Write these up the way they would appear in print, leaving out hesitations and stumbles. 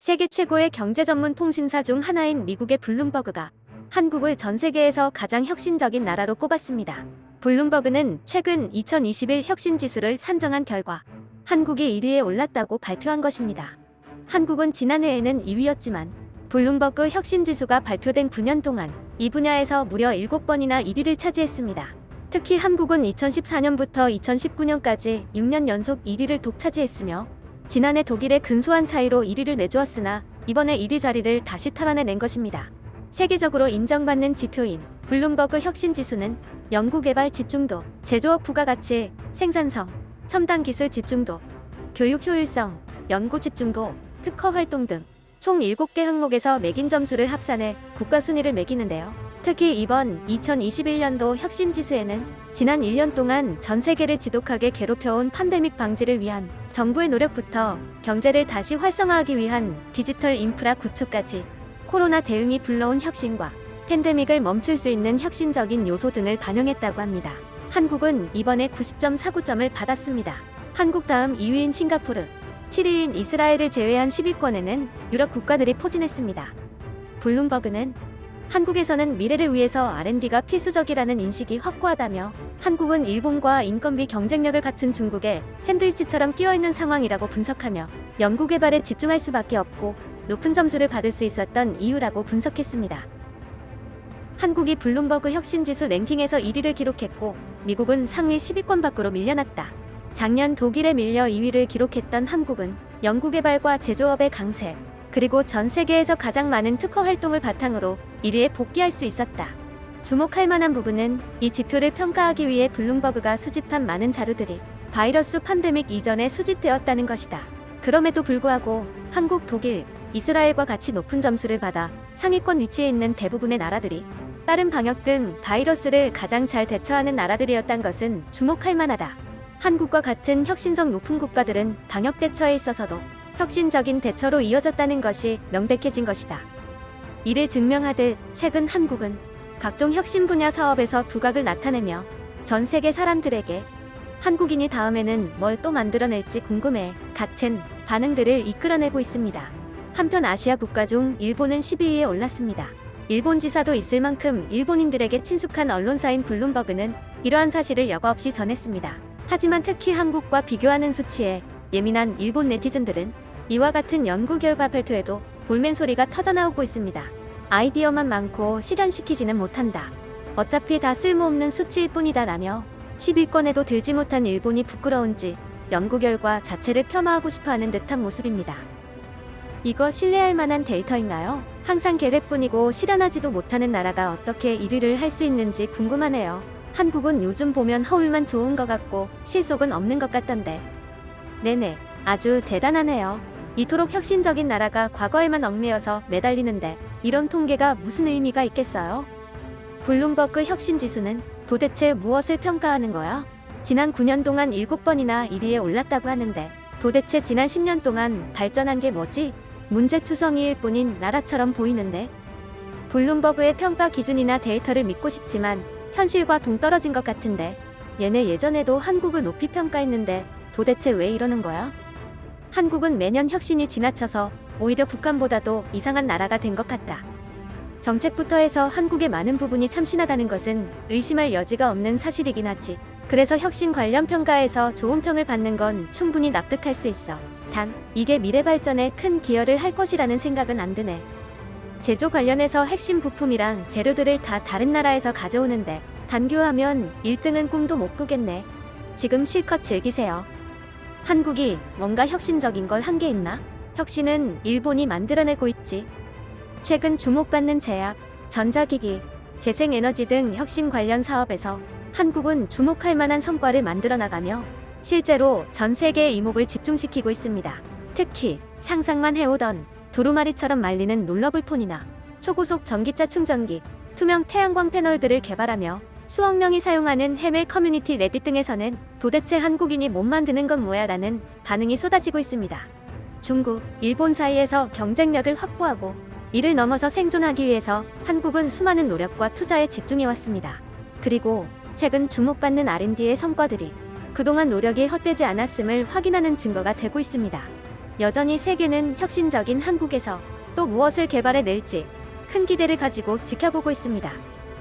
세계 최고의 경제 전문 통신사 중 하나인 미국의 블룸버그가 한국을 전 세계에서 가장 혁신적인 나라로 꼽았습니다. 블룸버그는 최근 2021 혁신지수를 산정한 결과 한국이 1위에 올랐다고 발표한 것입니다. 한국은 지난해에는 2위였지만 블룸버그 혁신지수가 발표된 9년 동안 이 분야에서 무려 7번이나 1위를 차지했습니다. 특히 한국은 2014년부터 2019년까지 6년 연속 1위를 독차지했으며 지난해 독일의 근소한 차이로 1위를 내주었으나 이번에 1위 자리를 다시 탈환해낸 것입니다. 세계적으로 인정받는 지표인 블룸버그 혁신지수는 연구개발 집중도, 제조업 부가가치, 생산성, 첨단 기술 집중도, 교육 효율성, 연구 집중도, 특허 활동 등 총 7개 항목에서 매긴 점수를 합산해 국가 순위를 매기는데요. 특히 이번 2021년도 혁신지수에는 지난 1년 동안 전 세계를 지독하게 괴롭혀온 팬데믹 방지를 위한 정부의 노력부터 경제를 다시 활성화하기 위한 디지털 인프라 구축까지 코로나 대응이 불러온 혁신과 팬데믹을 멈출 수 있는 혁신적인 요소 등을 반영했다고 합니다. 한국은 이번에 90.49점을 받았습니다. 한국 다음 2위인 싱가포르, 7위인 이스라엘을 제외한 10위권에는 유럽 국가들이 포진했습니다. 블룸버그는 한국에서는 미래를 위해서 R&D가 필수적이라는 인식이 확고하다며 한국은 일본과 인건비 경쟁력을 갖춘 중국에 샌드위치처럼 끼어있는 상황이라고 분석하며 연구개발에 집중할 수밖에 없고 높은 점수를 받을 수 있었던 이유라고 분석했습니다. 한국이 블룸버그 혁신지수 랭킹에서 1위를 기록했고 미국은 상위 10위권 밖으로 밀려났다. 작년 독일에 밀려 2위를 기록했던 한국은 연구개발과 제조업의 강세, 그리고 전 세계에서 가장 많은 특허 활동을 바탕으로 1위에 복귀할 수 있었다. 주목할 만한 부분은 이 지표를 평가하기 위해 블룸버그가 수집한 많은 자료들이 바이러스 팬데믹 이전에 수집되었다는 것이다. 그럼에도 불구하고 한국, 독일, 이스라엘과 같이 높은 점수를 받아 상위권 위치에 있는 대부분의 나라들이 빠른 방역 등 바이러스를 가장 잘 대처하는 나라들이었다는 것은 주목할 만하다. 한국과 같은 혁신성 높은 국가들은 방역 대처에 있어서도 혁신적인 대처로 이어졌다는 것이 명백해진 것이다. 이를 증명하듯 최근 한국은 각종 혁신 분야 사업에서 두각을 나타내며 전 세계 사람들에게 한국인이 다음에는 뭘 또 만들어낼지 궁금해 같은 반응들을 이끌어내고 있습니다. 한편 아시아 국가 중 일본은 12위에 올랐습니다. 일본 지사도 있을 만큼 일본인들에게 친숙한 언론사인 블룸버그는 이러한 사실을 여과 없이 전했습니다. 하지만 특히 한국과 비교하는 수치에 예민한 일본 네티즌들은 이와 같은 연구 결과 발표에도 볼멘 소리가 터져나오고 있습니다. 아이디어만 많고 실현시키지는 못한다. 어차피 다 쓸모없는 수치일 뿐이다 라며 10위권에도 들지 못한 일본이 부끄러운지 연구 결과 자체를 폄하하고 싶어하는 듯한 모습입니다. 이거 신뢰할 만한 데이터인가요? 항상 계획뿐이고 실현하지도 못하는 나라가 어떻게 1위를 할 수 있는지 궁금하네요. 한국은 요즘 보면 허울만 좋은 것 같고 실속은 없는 것 같던데. 네네, 아주 대단하네요. 이토록 혁신적인 나라가 과거에만 얽매여서 매달리는데 이런 통계가 무슨 의미가 있겠어요? 블룸버그 혁신지수는 도대체 무엇을 평가하는 거야? 지난 9년 동안 7번이나 1위에 올랐다고 하는데 도대체 지난 10년 동안 발전한 게 뭐지? 문제투성이일 뿐인 나라처럼 보이는데? 블룸버그의 평가 기준이나 데이터를 믿고 싶지만 현실과 동떨어진 것 같은데 얘네 예전에도 한국을 높이 평가했는데 도대체 왜 이러는 거야? 한국은 매년 혁신이 지나쳐서 오히려 북한보다도 이상한 나라가 된 것 같다. 정책부터 해서 한국의 많은 부분이 참신하다는 것은 의심할 여지가 없는 사실이긴 하지. 그래서 혁신 관련 평가에서 좋은 평을 받는 건 충분히 납득할 수 있어. 단, 이게 미래 발전에 큰 기여를 할 것이라는 생각은 안 드네. 제조 관련해서 핵심 부품이랑 재료들을 다 다른 나라에서 가져오는데 단교하면 1등은 꿈도 못 꾸겠네. 지금 실컷 즐기세요. 한국이 뭔가 혁신적인 걸 한 게 있나? 혁신은 일본이 만들어내고 있지. 최근 주목받는 제약, 전자기기, 재생에너지 등 혁신 관련 사업에서 한국은 주목할 만한 성과를 만들어 나가며 실제로 전 세계의 이목을 집중시키고 있습니다. 특히 상상만 해오던 두루마리처럼 말리는 롤러블 폰이나 초고속 전기차 충전기, 투명 태양광 패널들을 개발하며 수억 명이 사용하는 해외 커뮤니티 레딧 등에서는 도대체 한국인이 못 만드는 건 뭐야 라는 반응이 쏟아지고 있습니다. 중국, 일본 사이에서 경쟁력을 확보하고 이를 넘어서 생존하기 위해서 한국은 수많은 노력과 투자에 집중해왔습니다. 그리고 최근 주목받는 R&D의 성과들이 그동안 노력이 헛되지 않았음을 확인하는 증거가 되고 있습니다. 여전히 세계는 혁신적인 한국에서 또 무엇을 개발해낼지 큰 기대를 가지고 지켜보고 있습니다.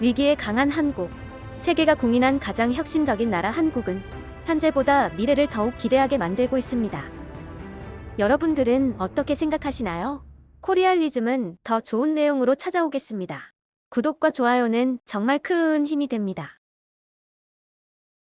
위기에 강한 한국, 세계가 공인한 가장 혁신적인 나라 한국은 현재보다 미래를 더욱 기대하게 만들고 있습니다. 여러분들은 어떻게 생각하시나요? 코리알리즘은 더 좋은 내용으로 찾아오겠습니다. 구독과 좋아요는 정말 큰 힘이 됩니다.